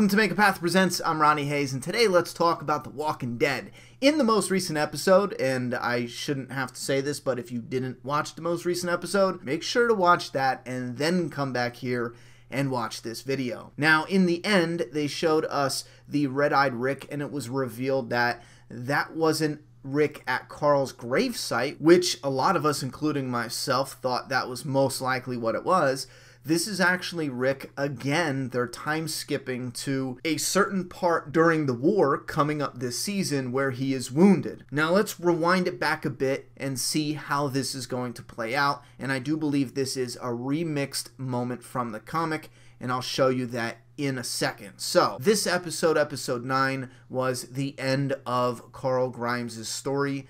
Welcome to Make a Path Presents. I'm Ronnie Hayes, and today let's talk about The Walking Dead. In the most recent episode, and I shouldn't have to say this, but if you didn't watch the most recent episode, make sure to watch that and then come back here and watch this video. Now, in the end, they showed us the red-eyed Rick, and it was revealed that that wasn't Rick at Carl's gravesite, which a lot of us, including myself, thought that was most likely what it was. This is actually Rick again. They're time skipping to a certain part during the war coming up this season where he is wounded. Now let's rewind it back a bit and see how this is going to play out. And I do believe this is a remixed moment from the comic, and I'll show you that in a second. So this episode, episode 9, was the end of Carl Grimes' story.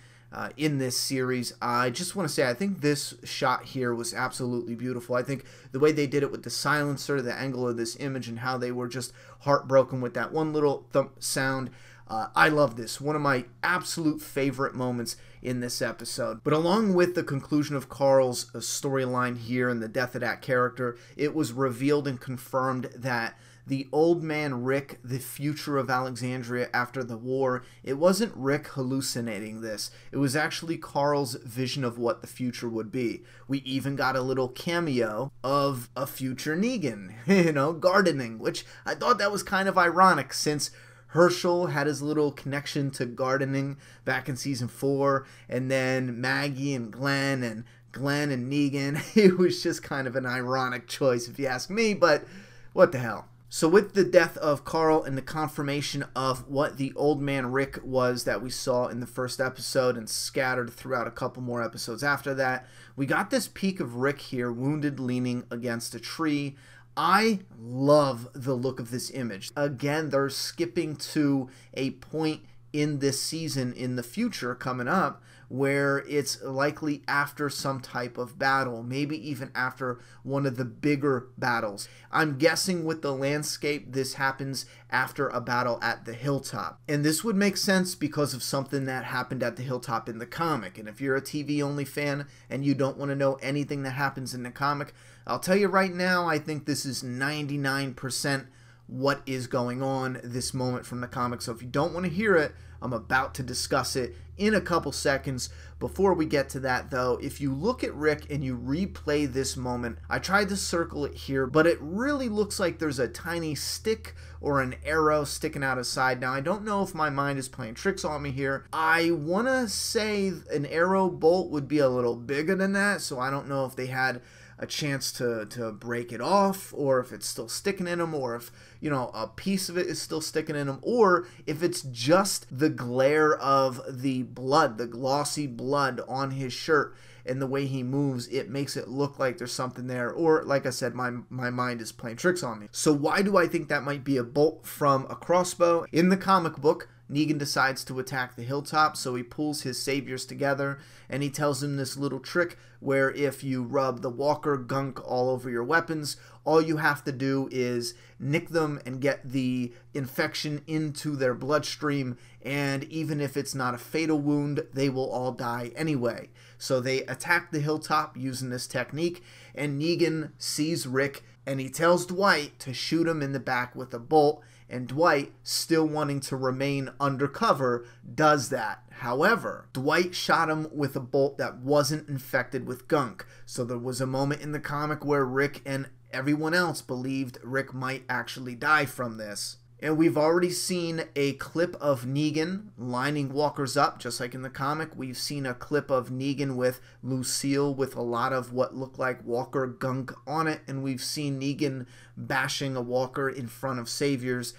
In this series. I just want to say I think this shot here was absolutely beautiful. I think the way they did it with the silencer, the angle of this image, and how they were just heartbroken with that one little thump sound. I love this. One of my absolute favorite moments in this episode. But along with the conclusion of Carl's storyline here and the death of that character, it was revealed and confirmed that the old man Rick, the future of Alexandria after the war, it wasn't Rick hallucinating this. It was actually Carl's vision of what the future would be. We even got a little cameo of a future Negan, gardening, which I thought that was kind of ironic since Herschel had his little connection to gardening back in season 4, and then Maggie and Glenn and Negan. It was just kind of an ironic choice if you ask me, but what the hell. So with the death of Carl and the confirmation of what the old man Rick was that we saw in the first episode and scattered throughout a couple more episodes after that, we got this peek of Rick here, wounded, leaning against a tree. I love the look of this image. Again, they're skipping to a point in this season in the future coming up where it's likely after some type of battle, maybe even after one of the bigger battles. I'm guessing with the landscape, this happens after a battle at the hilltop. And this would make sense because of something that happened at the hilltop in the comic. And if you're a TV-only fan and you don't want to know anything that happens in the comic, I'll tell you right now, I think this is 99% what is going on this moment from the comic. So if you don't want to hear it, I'm about to discuss it in a couple seconds. Before we get to that though, if you look at Rick and you replay this moment, I tried to circle it here, but it really looks like there's a tiny stick or an arrow sticking out his side. Now I don't know if my mind is playing tricks on me here. I want to say an arrow bolt would be a little bigger than that, so I don't know if they had a chance to break it off, or if it's still sticking in him, or if, a piece of it is still sticking in him, or if it's just the glare of the blood, the glossy blood on his shirt, and the way he moves, it makes it look like there's something there, or like I said, my mind is playing tricks on me. So why do I think that might be a bolt from a crossbow? In the comic book, Negan decides to attack the hilltop, so he pulls his saviors together, and he tells them this little trick where if you rub the walker gunk all over your weapons, all you have to do is nick them and get the infection into their bloodstream, and even if it's not a fatal wound, they will all die anyway. So they attack the hilltop using this technique, and Negan sees Rick, and he tells Dwight to shoot him in the back with a bolt, and Dwight, still wanting to remain undercover, does that. However, Dwight shot him with a bolt that wasn't infected with gunk. So there was a moment in the comic where Rick and everyone else believed Rick might actually die from this. And we've already seen a clip of Negan lining walkers up, just like in the comic. We've seen a clip of Negan with Lucille with a lot of what looked like walker gunk on it. And we've seen Negan bashing a walker in front of saviors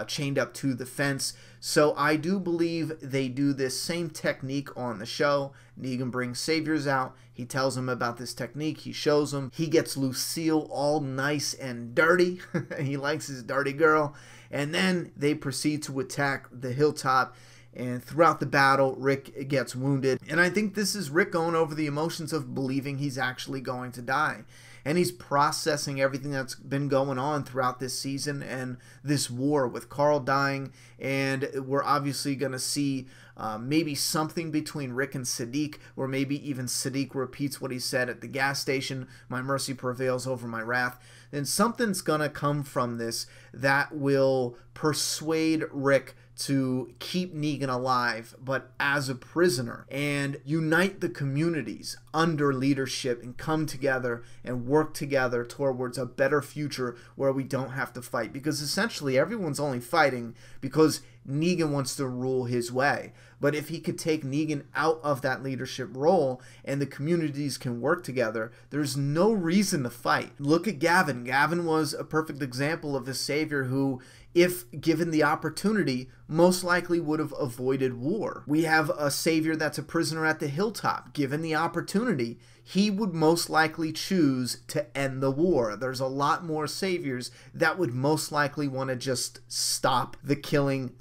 chained up to the fence. So I do believe they do this same technique on the show. Negan brings saviors out. He tells them about this technique. He shows them. He gets Lucille all nice and dirty. He likes his dirty girl. And then they proceed to attack the hilltop, and throughout the battle, Rick gets wounded. And I think this is Rick going over the emotions of believing he's actually going to die. And he's processing everything that's been going on throughout this season and this war with Carl dying. And we're obviously going to see maybe something between Rick and Siddiq, or maybe even Siddiq repeats what he said at the gas station, "My mercy prevails over my wrath." then something's gonna come from this that will persuade Rick to keep Negan alive, but as a prisoner, and unite the communities under leadership and come together and work together towards a better future where we don't have to fight. Because essentially everyone's only fighting because Negan wants to rule his way. But if he could take Negan out of that leadership role and the communities can work together, there's no reason to fight. Look at Gavin. Gavin was a perfect example of a savior who, if given the opportunity, most likely would have avoided war. We have a savior that's a prisoner at the hilltop. Given the opportunity, he would most likely choose to end the war. There's a lot more saviors that would most likely want to just stop the killing,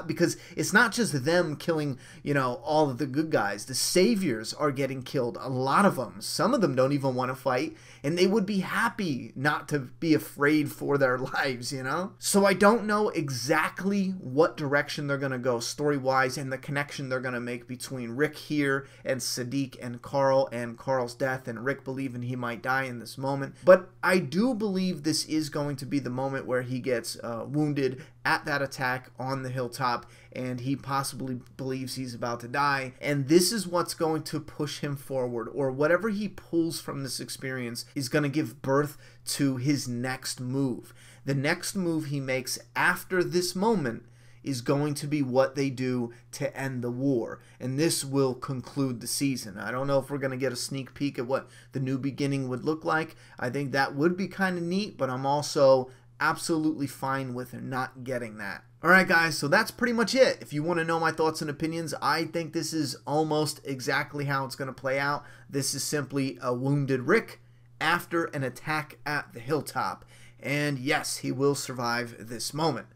because it's not just them killing, all of the good guys. The saviors are getting killed, a lot of them. Some of them don't even want to fight, and they would be happy not to be afraid for their lives, So I don't know exactly what direction they're going to go story-wise and the connection they're going to make between Rick here and Siddiq and Carl's death and Rick believing he might die in this moment. But I do believe this is going to be the moment where he gets wounded at that attack on the hilltop and he possibly believes he's about to die, and this is what's going to push him forward, or whatever he pulls from this experience is going to give birth to his next move. The next move he makes after this moment is going to be what they do to end the war, and this will conclude the season. I don't know if we're going to get a sneak peek at what the new beginning would look like. I think that would be kind of neat, but I'm also absolutely fine with not getting that. Alright guys, so that's pretty much it. If you want to know my thoughts and opinions, I think this is almost exactly how it's going to play out. This is simply a wounded Rick after an attack at the hilltop. And yes, he will survive this moment.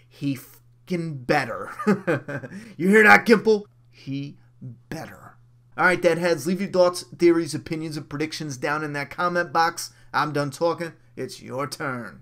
He f***ing better. You hear that, Gimple? He better. Alright, Deadheads, leave your thoughts, theories, opinions, and predictions down in that comment box. I'm done talking. It's your turn.